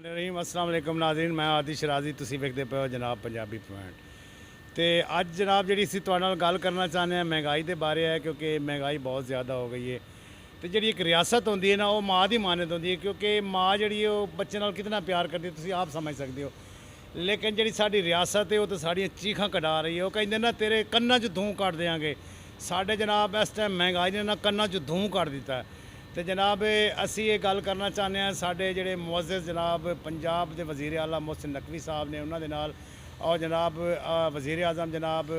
रहीम अस्सलाम वालेकुम नाज़रीन, मैं आदिश राजी, तुसी वेखदे पे हो जनाब पंजाबी पॉइंट। तो अज जनाब जी असी तुहाडे नाल गल करना चाहते हैं महंगाई के बारे है, क्योंकि महंगाई बहुत ज़्यादा हो गई है। तो जी एक रियासत होंगी है ना, वो माँ की मानत होंगी है, क्योंकि माँ जी बच्चे नाल कितना प्यार करती है, तुसी आप समझ सकते हो। लेकिन जी साडी रियासत है वो तो साड़ियाँ चीखां कटा रही है। वो कहते ना तेरे कन्ना च धूं कट देंगे। साढ़े जनाब इस टाइम महंगाई ने ना कन्ना च धूं कट दिता है। तो जनाब असी ये गल करना चाहते हैं साढ़े जोड़े मुअज़्ज़िज़ जनाब पंजाब के वज़ीर आला मोहसिन नकवी साहब ने उन्होंने नाल, और जनाब वज़ीर आज़म जनाब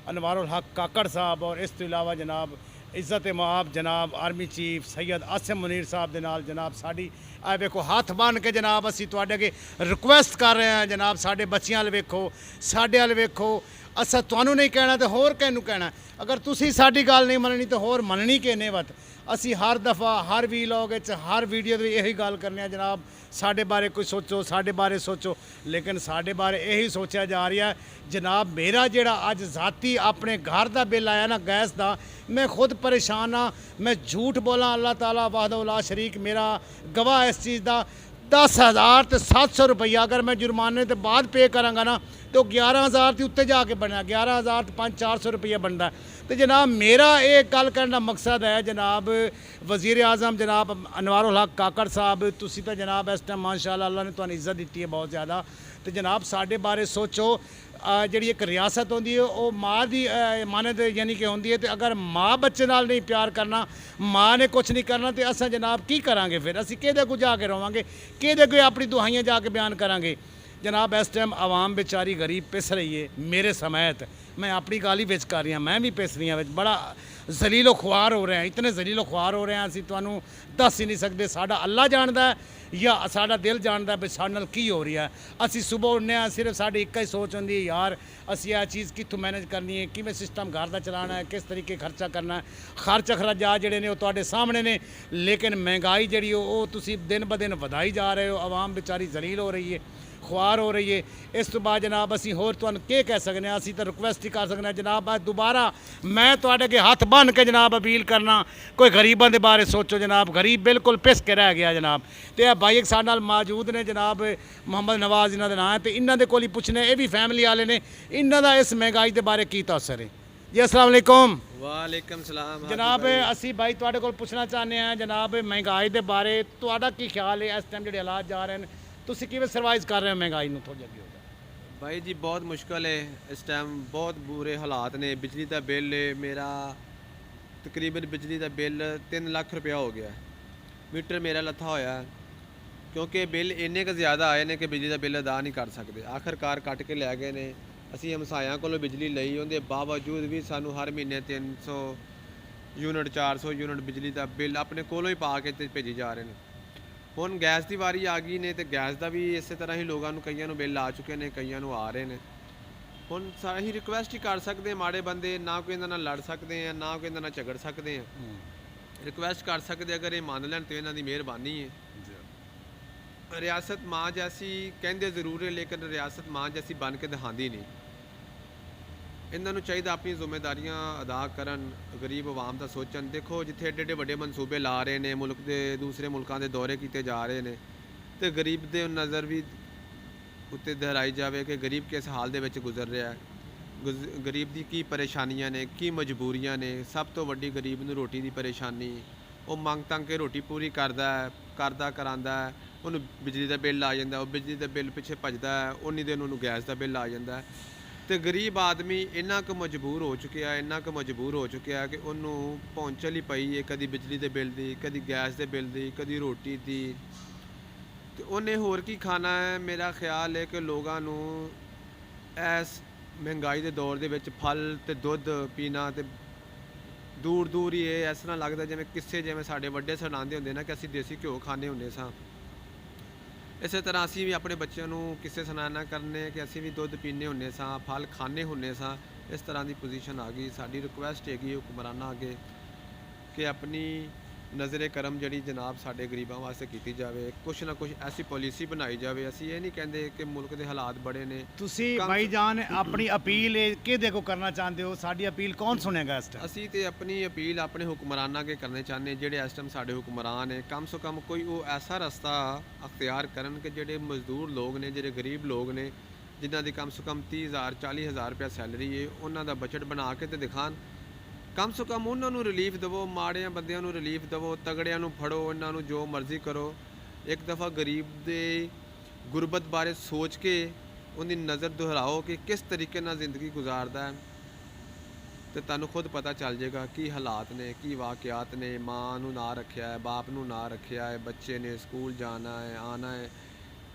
अनवारुल हक काकड़ साहब, और इस तो इलावा जनाब इज़्ज़त माब जनाब आर्मी चीफ सैयद आसिम मुनीर साहब के नाल जनाब साड़ी आ वेखो हाथ बन के जनाब असी तुहाडे अगे रिक्वेस्ट कर रहे हैं। जनाब साढ़े बच्चियां अल वेखो, साढ़े अल वेखो, असा तुहानू नहीं कहना तो होर किहनू कहना। अगर तुसी साडी गल नहीं मननी तो होर मननी किहने वत। असी हर दफ़ा हर वीलॉग हर वीडियो यही गल करने जनाब साढ़े बारे कुछ सोचो, साढ़े बारे सोचो। लेकिन साढ़े बारे यही सोचा जा रहा है जनाब मेरा जोड़ा अज ज़ाती अपने घर का बिल आया ना गैस का, मैं खुद परेशान हाँ। मैं झूठ बोला अल्लाह ताला वाहदहू ला शरीक मेरा गवाह इस चीज़ का। 10,000 तो 700 रुपया अगर मैं जुर्माने के बाद पे कराँगा ना तो 11,000 के उत्ते जाके बनया, 11,000 तो 500-400 रुपया बनता है। तो जनाब मेरा एक गल करने का मकसद है जनाब वज़ीर आज़म जनाब अनवारुल हक काकड़ साहब, तुसी तो जनाब इस टाइम माशाअल्लाह अल्लाह ने तुहानू इज़्ज़त दी है बहुत ज़्यादा। तो जनाब साढ़े बारे सोचो, जी एक रियासत होंगी है वो माँ की मानत यानी कि होंगी है। तो अगर माँ बच्चे नाल नहीं प्यार करना, माँ ने कुछ नहीं करना, तो अस जनाब की करांगे फिर? असी किहदे कोल जाके रोवांगे, किहदे कोल अपनी दुआइयां जाके बयान करांगे? जनाब इस टाइम आवाम बेचारी गरीब पिस रही है मेरे समेत। मैं अपनी गाली बेच कर रही हाँ, मैं भी पिस रही हाँ, बड़ा जलीलो खुआर हो रहे हैं, इतने जलीलो खुआर हो रहे हैं असी तुहानू दस ही नहीं सकते। साडा अल्लाह जानता है या साडा दिल जानता है भी साडे नाल की हो रही है। असी सुबह उठने सिर्फ साड़ी एक ही सोच होंगी है यार असी यह चीज़ कितों मैनेज करनी है, किमें सिस्टम घर का चलाना है, किस तरीके खर्चा करना है। खर्च अखराजात जोड़े ने तुहाडे सामने ने। लेकिन महंगाई जी वो तुसी दिन ब दिन वधाई जा रहे हो, आवाम बेचारी जलील हो रही है, खुआर हो रही है। इस तो बाद जनाब असी होर तुहानू के कह सकते हैं, असी तो रिक्वेस्ट ही कर सकते हैं जनाब दोबारा मैं तुहाडे अगे हथ बन के जनाब अपील करना कोई गरीबों के बारे सोचो। जनाब गरीब बिल्कुल पिस के रह गया जनाब। तो भाई एक साडे नाल मौजूद ने जनाब मोहम्मद नवाज इन्हों का नाम है, तो इन्हों के कोल ही पुछने, ये भी फैमिली वाले ने, इन्हों का इस महंगाई के बारे की तासर है जी? अस्सलाम वालेकुम। वालेकुम सलाम जनाब असी भाई तुहाडे कोल पुछना चाहते हैं जनाब महंगाई के बारे तुहाडा की ख्याल है? इस टाइम जो हालात जा रहे हैं तुसी किवें सर्वाइव कर रहे हो महंगाई नूं? थोड़ी अगे हो जाए भाई जी, बहुत मुश्किल है इस टाइम, बहुत बुरे हालात ने। बिजली का बिल मेरा तकरीबन बिजली का बिल 3 लाख रुपया हो गया। मीटर मेरा लथा होया क्योंकि बिल इन्ने क ज़्यादा आए ने कि बिजली का बिल अदा नहीं कर सकते। आखिरकार कट के लै गए ने। असी हमसायां कोलों बिजली लई, उहदे बावजूद भी सानू हर महीने 300 यूनिट 400 यूनिट बिजली का बिल अपने कोलों ही पा के ते भेजी जा रहे हैं। हुण गैस की वारी आ गई ने, तो गैस का भी इस तरह ही लोगों को कईयां नूं बिल आ चुके हैं, कईयां नूं आ रहे हैं। हुण असीं रिक्वेस्ट ही कर सकते हैं, माड़े बंदे ना कोई इन्हां नाल लड़ सकते हैं, ना कोई इन्हां नाल झगड़ सकते हैं। रिक्वेस्ट कर सकते, अगर ये मान लैन तो इन्हां दी मेहरबानी है। रियासत माँ जैसी कहते जरूर है, लेकिन रियासत माँ जैसी बन के दिखाती नहीं। इन्हों चाहिए अपनी जिम्मेदारियां अदा करन, गरीब आवाम का सोचन। देखो जिथे एडे एडे वड्डे मनसूबे ला रहे हैं, मुल्क के दूसरे मुल्कों के दौरे किए जा रहे हैं, तो गरीब के नज़र भी उत्ते दोहराई जाए कि गरीब किस हाल दे विच गुजर रहा है, गरीब की की परेशानियां ने, की मजबूरियां ने। सब तो वड्डी गरीब नूं रोटी की परेशानी, वो मंग तंग के रोटी पूरी करता है, करांदा है, उन्होंने बिजली का बिल आ जाता है, वो बिजली के बिल पिछे भजदा है, उन्नी दिन उन्होंने गैस का बिल आ जाता है। तो गरीब आदमी इन्ना क मजबूर हो चुका है, इन्ना क मजबूर हो चुका है कि उन्होंने पहुँचल ही पई है, कभी बिजली के बिल की, कभी गैस के बिल की, कभी रोटी की। तो उन्हें होर की खाना है। मेरा ख्याल है कि लोगों को इस महंगाई के दौर के फल तो दुध पीना तो दूर दूर ही है। इस तरह लगता जिमें किस्से जिमें साढ़े वड्डे सुनाते होंगे ना कि असीं देसी घ्यो खाने होंगे सां, इस तरह असी भी अपने बच्चों को किस्से सुनाना करने कि असी भी दुध पीने होंगे सां, फल खाने होंगे सां। इस तरह की पोजीशन आ गई। साड़ी रिक्वेस्ट हैगी हुक्मराना अगे कि अपनी ਨਜ਼ਰੇ ਕਰਮ ਜਿਹੜੀ ਜਨਾਬ ਸਾਡੇ ਗਰੀਬਾਂ ਵਾਸਤੇ ਕੀਤੀ ਜਾਵੇ, ਕੁਛ ਨਾ ਕੁਛ ਐਸੀ ਪਾਲਿਸੀ ਬਣਾਈ ਜਾਵੇ। ਅਸੀਂ ਇਹ ਨਹੀਂ ਕਹਿੰਦੇ ਕਿ ਮੁਲਕ ਦੇ ਹਾਲਾਤ ਬੜੇ ਨੇ। ਤੁਸੀਂ ਕੰਮ- ਭਾਈ ਜਾਨ ਆਪਣੀ ਅਪੀਲ ਕਿਹਦੇ ਕੋ ਕਰਨਾ ਚਾਹੁੰਦੇ ਹੋ? ਸਾਡੀ ਅਪੀਲ ਕੌਣ ਸੁਣੇਗਾ ਇਸ ਟਾਈਮ? ਅਸੀਂ ਤੇ ਆਪਣੀ ਅਪੀਲ ਆਪਣੇ ਹੁਕਮਰਾਨਾਂ ਕੇ ਕਰਨੇ ਚਾਹੁੰਦੇ, ਜਿਹੜੇ ਇਸ ਟਾਈਮ ਸਾਡੇ ਹੁਕਮਰਾਨ ਨੇ, ਕਮ ਸੇ ਕਮ ਕੋਈ ਉਹ ਐਸਾ ਰਸਤਾ ਅਖਤਿਆਰ ਕਰਨ ਕਿ ਜਿਹੜੇ ਮਜ਼ਦੂਰ ਲੋਕ ਨੇ, ਜਿਹੜੇ ਗਰੀਬ ਲੋਕ ਨੇ, ਜਿਨ੍ਹਾਂ ਦੀ ਕਮ ਸੇ ਕਮ 30,000 40,000 ਰੁਪਇਆ ਸੈਲਰੀ ਹੈ, ਉਹਨਾਂ ਦਾ ਬਜਟ ਬਣਾ ਕੇ ਤੇ ਦਿਖਾਣ। ਕਮ ਸੇ ਕਮ ਉਹਨਾਂ ਨੂੰ ਰਿਲੀਫ ਦੇਵੋ, ਮਾੜਿਆਂ ਬੰਦਿਆਂ ਨੂੰ ਰਿਲੀਫ ਦੇਵੋ, ਤਗੜਿਆਂ ਨੂੰ ਫੜੋ, ਇਹਨਾਂ ਨੂੰ ਜੋ ਮਰਜ਼ੀ ਕਰੋ। ਇੱਕ ਦਫਾ ਗਰੀਬ ਦੇ ਗੁਰਬਤ ਬਾਰੇ ਸੋਚ ਕੇ ਉਹਦੀ ਨਜ਼ਰ ਦੁਹਰਾਓ ਕਿ ਕਿਸ ਤਰੀਕੇ ਨਾਲ ਜ਼ਿੰਦਗੀ ਗੁਜ਼ਾਰਦਾ ਹੈ, ਤੇ ਤੁਹਾਨੂੰ ਖੁਦ ਪਤਾ ਚੱਲ ਜਾਏਗਾ ਕੀ ਹਾਲਾਤ ਨੇ, ਕੀ ਵਾਕਿਆਤ ਨੇ। ਮਾਂ ਨੂੰ ਨਾ ਰੱਖਿਆ ਹੈ, ਬਾਪ ਨੂੰ ਨਾ ਰੱਖਿਆ ਹੈ, ਬੱਚੇ ਨੇ ਸਕੂਲ ਜਾਣਾ ਹੈ, ਆਉਣਾ ਹੈ।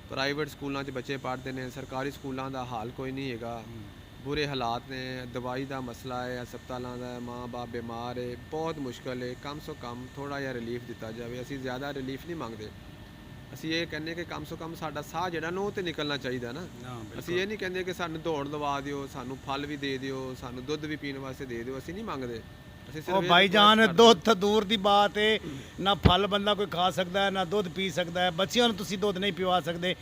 ਪ੍ਰਾਈਵੇਟ ਸਕੂਲਾਂ 'ਚ ਬੱਚੇ ਪੜ੍ਹਦੇ ਨੇ, ਸਰਕਾਰੀ ਸਕੂਲਾਂ ਦਾ ਹਾਲ ਕੋਈ ਨਹੀਂ ਹੈਗਾ। ਬੁਰੇ ਹਾਲਾਤ ਨੇ, ਦਵਾਈ ਦਾ ਮਸਲਾ ਹੈ, ਹਸਪਤਾਲਾਂ ਦਾ, ਮਾਂ ਬਾਪ ਬਿਮਾਰ ਹੈ, ਬਹੁਤ ਮੁਸ਼ਕਲ ਹੈ। ਕਮ ਸੇ ਕਮ ਥੋੜ੍ਹਾ ਜਿਹਾ ਰਿਲੀਫ ਦਿੱਤਾ ਜਾਵੇ। ਅਸੀਂ ਜ਼ਿਆਦਾ ਰਿਲੀਫ ਨਹੀਂ ਮੰਗਦੇ, ਅਸੀਂ ਇਹ ਕਹਿੰਦੇ ਕਿ ਕਮ ਸੇ ਕਮ ਸਾਡਾ ਸਾਹ ਜਿਹੜਾ ਨਾ ਉਹ ਤੇ ਨਿਕਲਣਾ ਚਾਹੀਦਾ ਨਾ। ਅਸੀਂ ਇਹ ਨਹੀਂ ਕਹਿੰਦੇ ਕਿ ਸਾਨੂੰ ਦੌੜ ਲਵਾ ਦਿਓ, ਸਾਨੂੰ ਫਲ ਵੀ ਦੇ ਦਿਓ, ਸਾਨੂੰ ਦੁੱਧ ਵੀ ਪੀਣ ਵਾਸਤੇ ਦੇ ਦਿਓ, ਅਸੀਂ ਨਹੀਂ ਮੰਗਦੇ। ਅਸੀਂ ਸਿਰਫ ਉਹ ਇਹ ਭਾਈ request ਜਾਨ ਕਰਦੇ। ਦੁੱਧ ਤਾਂ ਦੂਰ ਦੀ ਬਾਤ ਹੈ, ਨਾ ਫਲ ਬੰਦਾ ਕੋਈ ਖਾ ਸਕਦਾ ਹੈ, ਨਾ ਦੁੱਧ ਪੀ ਸਕਦਾ ਹੈ। ਬੱਚਿਆਂ ਨੂੰ ਤੁਸੀਂ ਦੁੱਧ ਨਹੀਂ ਪਿਵਾ ਸਕਦੇ,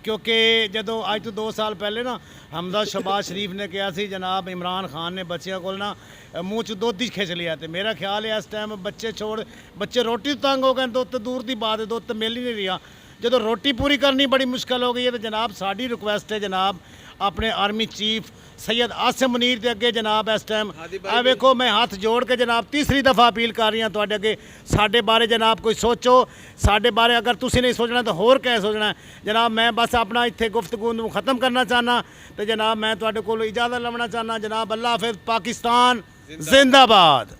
ਕਿਉਂਕਿ ਜਦੋਂ ਅੱਜ ਤੋਂ 2 ਸਾਲ ਪਹਿਲੇ ਨਾ ਹਮਜ਼ਾ ਸ਼ਬਾਜ਼ ਸ਼ਰੀਫ ਨੇ ਕਿਹਾ ਸੀ, ਜਨਾਬ ਇਮਰਾਨ ਖਾਨ ਨੇ ਬੱਚਿਆਂ ਕੋਲ ਨਾ ਮੂੰਹ 'ਚ ਦੁੱਧ ਹੀ ਖਿੱਚ ਲਿਆ। ਤੇ ਮੇਰਾ ਖਿਆਲ ਹੈ ਇਸ ਟਾਈਮ ਬੱਚੇ ਰੋਟੀ ਤੋਂ ਤੰਗ ਹੋ ਗਏ, ਦੁੱਧ ਤਾਂ ਦੂਰ ਦੀ ਬਾਤ ਹੈ, ਦੁੱਧ ਤਾਂ ਮਿਲ ਹੀ ਨਹੀਂ ਰਿਹਾ। ਜਦੋਂ ਰੋਟੀ ਪੂਰੀ ਕਰਨੀ ਬੜੀ ਮੁਸ਼ਕਲ ਹੋ ਗਈ ਹੈ, ਤਾਂ ਜਨਾਬ ਸਾਡੀ ਰਿਕੁਐਸਟ ਹੈ, ਜਨਾਬ ਆਪਣੇ ਆਰਮੀ ਚੀਫ ਸੈयद ਆਸਿਮ ਮੁਨੀਰ ਦੇ ਅੱਗੇ ਜਨਾਬ ਇਸ ਟਾਈਮ ਆ ਵੇਖੋ, ਮੈਂ ਹੱਥ ਜੋੜ ਕੇ ਜਨਾਬ ਤੀਸਰੀ ਦਫਾ ਅਪੀਲ ਕਰ ਰਹੀ ਹਾਂ ਤੁਹਾਡੇ ਅੱਗੇ, ਸਾਡੇ ਬਾਰੇ ਜਨਾਬ ਕੋਈ ਸੋਚੋ। ਸਾਡੇ ਬਾਰੇ ਅਗਰ ਤੁਸੀਂ ਨਹੀਂ ਸੋਚਣਾ ਤਾਂ ਹੋਰ ਕਿਹ ਸੋਚਣਾ ਜਨਾਬ। ਮੈਂ ਬਸ ਆਪਣਾ ਇੱਥੇ ਗੁਫ਼ਤਗੂ ਨੂੰ ख़त्म ਕਰਨਾ ਚਾਹੁੰਦਾ, ਤੇ ਜਨਾਬ ਮੈਂ ਤੁਹਾਡੇ ਕੋਲ ਇਜਾਜ਼ਤ ਲਵਣਾ ਚਾਹੁੰਦਾ। ਜਨਾਬ ਅੱਲਾ ਹਾਫਿਜ਼, ਪਾਕਿਸਤਾਨ ਜ਼ਿੰਦਾਬਾਦ।